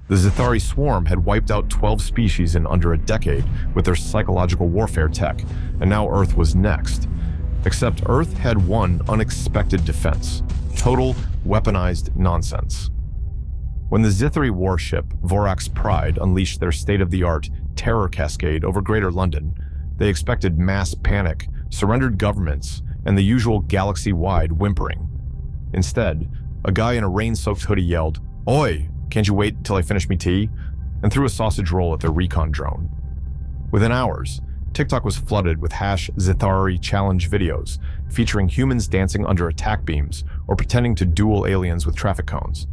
The Zithari swarm had wiped out 12 species in under a decade with their psychological warfare tech, and now Earth was next. Except Earth had one unexpected defense: total, weaponized nonsense. When the Zithari warship Vorax Pride unleashed their state-of-the-art terror cascade over Greater London, they expected mass panic, surrendered governments, and the usual galaxy-wide whimpering. Instead, a guy in a rain-soaked hoodie yelled, "Oi, can't you wait till I finish me tea?" and threw a sausage roll at their recon drone. Within hours, TikTok was flooded with #Zithari challenge videos featuring humans dancing under attack beams or pretending to duel aliens with traffic cones.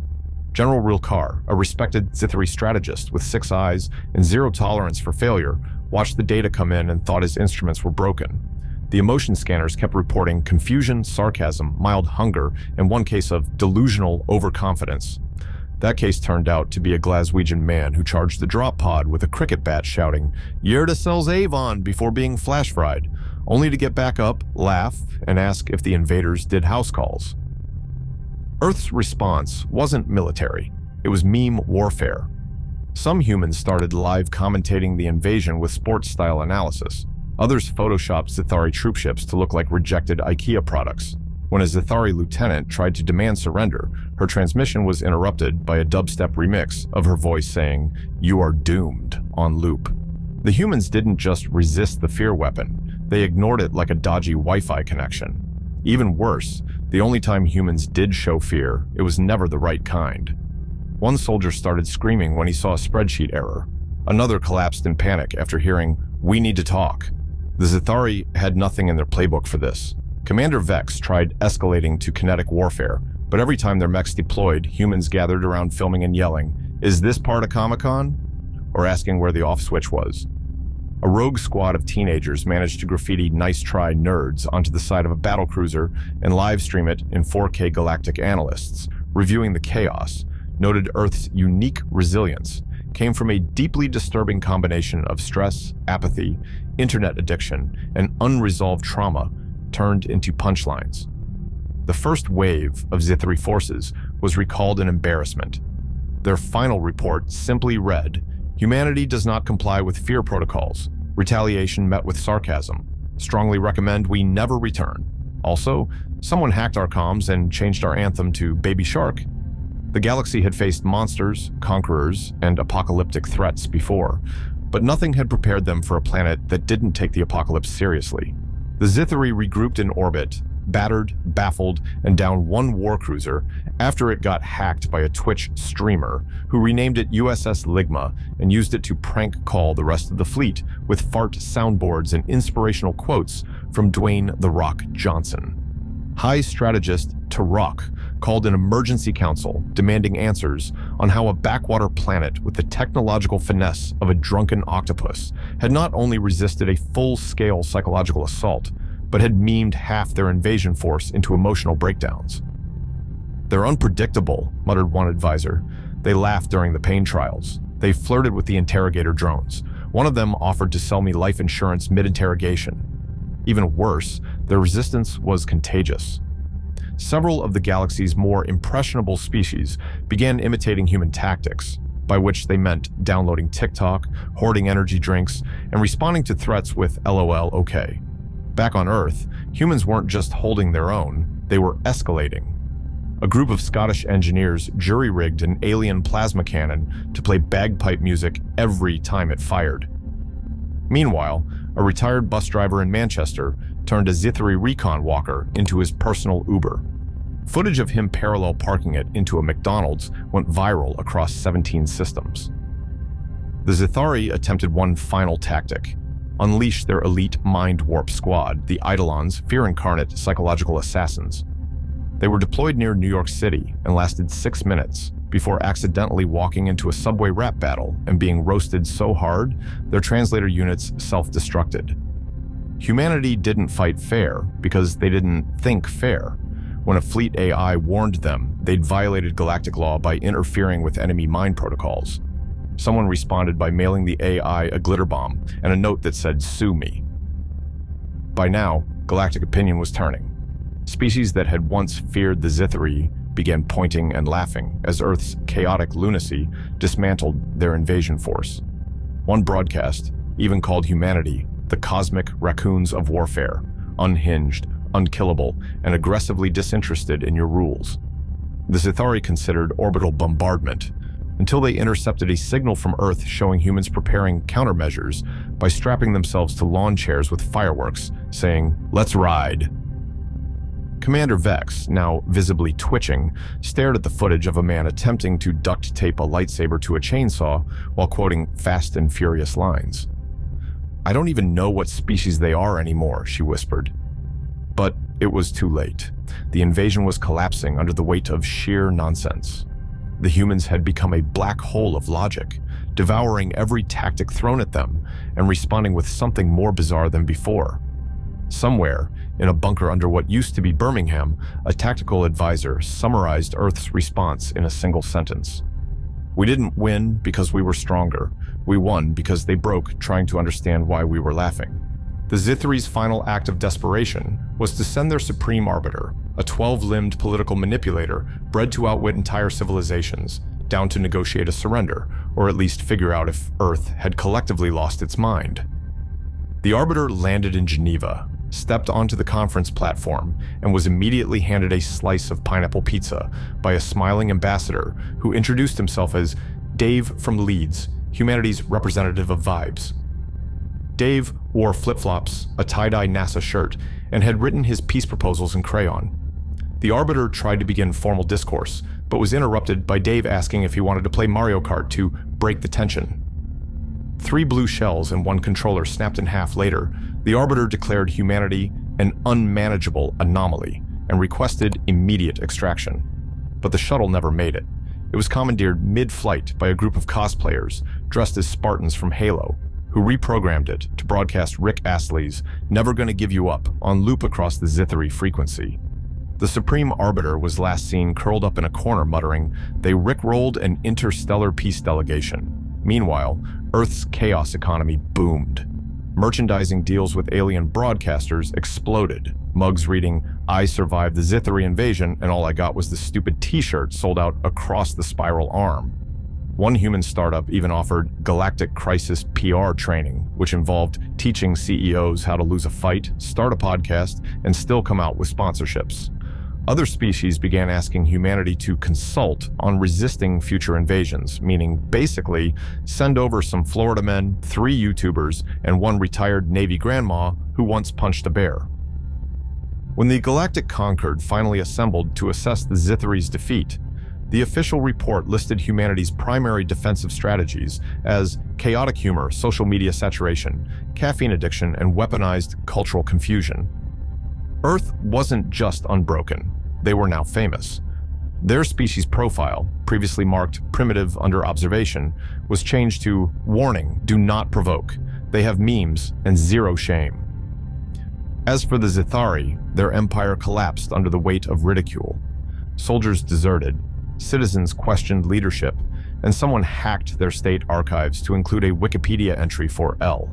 General Rilkar, a respected Zithari strategist with 6 eyes and zero tolerance for failure, watched the data come in and thought his instruments were broken. The emotion scanners kept reporting confusion, sarcasm, mild hunger, and one case of delusional overconfidence. That case turned out to be a Glaswegian man who charged the drop pod with a cricket bat shouting, "Yerda sells Avon," before being flash fried, only to get back up, laugh, and ask if the invaders did house calls. Earth's response wasn't military, it was meme warfare. Some humans started live commentating the invasion with sports-style analysis. Others photoshopped Zithari troopships to look like rejected IKEA products. When a Zithari lieutenant tried to demand surrender, her transmission was interrupted by a dubstep remix of her voice saying, "You are doomed," on loop. The humans didn't just resist the fear weapon, they ignored it like a dodgy Wi-Fi connection. Even worse, the only time humans did show fear, it was never the right kind. One soldier started screaming when he saw a spreadsheet error. Another collapsed in panic after hearing, "We need to talk." The Zithari had nothing in their playbook for this. Commander Vex tried escalating to kinetic warfare, but every time their mechs deployed, humans gathered around filming and yelling, "Is this part of Comic-Con?" or asking where the off switch was. A rogue squad of teenagers managed to graffiti "Nice try, nerds" onto the side of a battlecruiser and live stream it in 4K. Galactic analysts, reviewing the chaos, noted Earth's unique resilience came from a deeply disturbing combination of stress, apathy, internet addiction, and unresolved trauma turned into punchlines. The first wave of Zithari forces was recalled in embarrassment. Their final report simply read, "Humanity does not comply with fear protocols. Retaliation met with sarcasm. Strongly recommend we never return. Also, someone hacked our comms and changed our anthem to Baby Shark." The galaxy had faced monsters, conquerors, and apocalyptic threats before, but nothing had prepared them for a planet that didn't take the apocalypse seriously. The Zithari regrouped in orbit, battered, baffled, and down one warcruiser after it got hacked by a Twitch streamer who renamed it USS Ligma and used it to prank call the rest of the fleet with fart soundboards and inspirational quotes from Dwayne "The Rock" Johnson. High strategist Tarok called an emergency council demanding answers on how a backwater planet with the technological finesse of a drunken octopus had not only resisted a full-scale psychological assault, but had memed half their invasion force into emotional breakdowns. "They're unpredictable," muttered one advisor. "They laughed during the pain trials. They flirted with the interrogator drones. One of them offered to sell me life insurance mid-interrogation. Even worse, their resistance was contagious." Several of the galaxy's more impressionable species began imitating human tactics, by which they meant downloading TikTok, hoarding energy drinks, and responding to threats with "LOL okay." Back on Earth, humans weren't just holding their own, they were escalating. A group of Scottish engineers jury-rigged an alien plasma cannon to play bagpipe music every time it fired. Meanwhile, a retired bus driver in Manchester turned a Zithari recon walker into his personal Uber. Footage of him parallel parking it into a McDonald's went viral across 17 systems. The Zithari attempted one final tactic: unleash their elite mind warp squad, the Eidolons, fear-incarnate psychological assassins. They were deployed near New York City and lasted 6 minutes before accidentally walking into a subway rap battle and being roasted so hard their translator units self-destructed. Humanity didn't fight fair because they didn't think fair. When a fleet AI warned them they'd violated galactic law by interfering with enemy mind protocols, someone responded by mailing the AI a glitter bomb and a note that said, "Sue me." By now, galactic opinion was turning. Species that had once feared the Zithari began pointing and laughing as Earth's chaotic lunacy dismantled their invasion force. One broadcast even called humanity the cosmic raccoons of warfare, unhinged, unkillable, and aggressively disinterested in your rules. The Zithari considered orbital bombardment until they intercepted a signal from Earth showing humans preparing countermeasures by strapping themselves to lawn chairs with fireworks, saying, "Let's ride." Commander Vex, now visibly twitching, stared at the footage of a man attempting to duct tape a lightsaber to a chainsaw while quoting Fast and Furious lines. "I don't even know what species they are anymore," she whispered. But it was too late. The invasion was collapsing under the weight of sheer nonsense. The humans had become a black hole of logic, devouring every tactic thrown at them and responding with something more bizarre than before. Somewhere, in a bunker under what used to be Birmingham, a tactical advisor summarized Earth's response in a single sentence. "We didn't win because we were stronger. We won because they broke trying to understand why we were laughing." The Zithari's final act of desperation was to send their supreme arbiter, a 12-limbed political manipulator bred to outwit entire civilizations, down to negotiate a surrender, or at least figure out if Earth had collectively lost its mind. The arbiter landed in Geneva, stepped onto the conference platform, and was immediately handed a slice of pineapple pizza by a smiling ambassador who introduced himself as Dave from Leeds, humanity's representative of vibes. Dave wore flip-flops, a tie-dye NASA shirt, and had written his peace proposals in crayon. The arbiter tried to begin formal discourse, but was interrupted by Dave asking if he wanted to play Mario Kart to break the tension. 3 blue shells and 1 controller snapped in half later, the arbiter declared humanity an unmanageable anomaly and requested immediate extraction. But the shuttle never made it. It was commandeered mid-flight by a group of cosplayers dressed as Spartans from Halo, who reprogrammed it to broadcast Rick Astley's "Never Gonna Give You Up" on loop across the Zithari frequency. The Supreme Arbiter was last seen curled up in a corner muttering, "They rickrolled an interstellar peace delegation." Meanwhile, Earth's chaos economy boomed. Merchandising deals with alien broadcasters exploded, mugs reading, "I survived the Zithari invasion and all I got was this stupid t-shirt" sold out across the spiral arm. One human startup even offered Galactic Crisis PR training, which involved teaching CEOs how to lose a fight, start a podcast, and still come out with sponsorships. Other species began asking humanity to consult on resisting future invasions, meaning basically send over some Florida men, 3 YouTubers, and 1 retired Navy grandma who once punched a bear. When the Galactic Concord finally assembled to assess the Zithari's defeat, the official report listed humanity's primary defensive strategies as chaotic humor, social media saturation, caffeine addiction, and weaponized cultural confusion. Earth wasn't just unbroken, they were now famous. Their species profile, previously marked primitive under observation, was changed to "Warning, do not provoke. They have memes and 0 shame." As for the Zithari, their empire collapsed under the weight of ridicule. Soldiers deserted, citizens questioned leadership, and someone hacked their state archives to include a Wikipedia entry for L.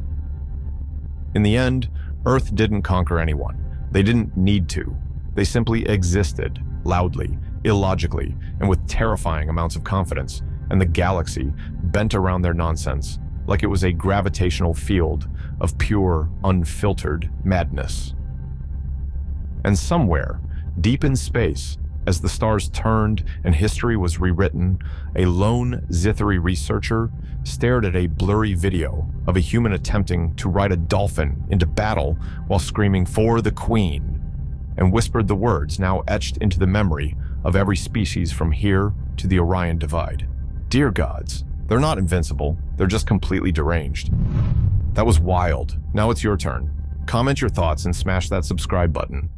In the end, Earth didn't conquer anyone. They didn't need to. They simply existed, loudly, illogically, and with terrifying amounts of confidence, and the galaxy bent around their nonsense like it was a gravitational field of pure, unfiltered madness. And somewhere, deep in space, as the stars turned and history was rewritten, a lone Zithari researcher stared at a blurry video of a human attempting to ride a dolphin into battle while screaming "For the Queen," and whispered the words now etched into the memory of every species from here to the Orion Divide. Dear gods, they're not invincible, they're just completely deranged. That was wild. Now it's your turn. Comment your thoughts and smash that subscribe button.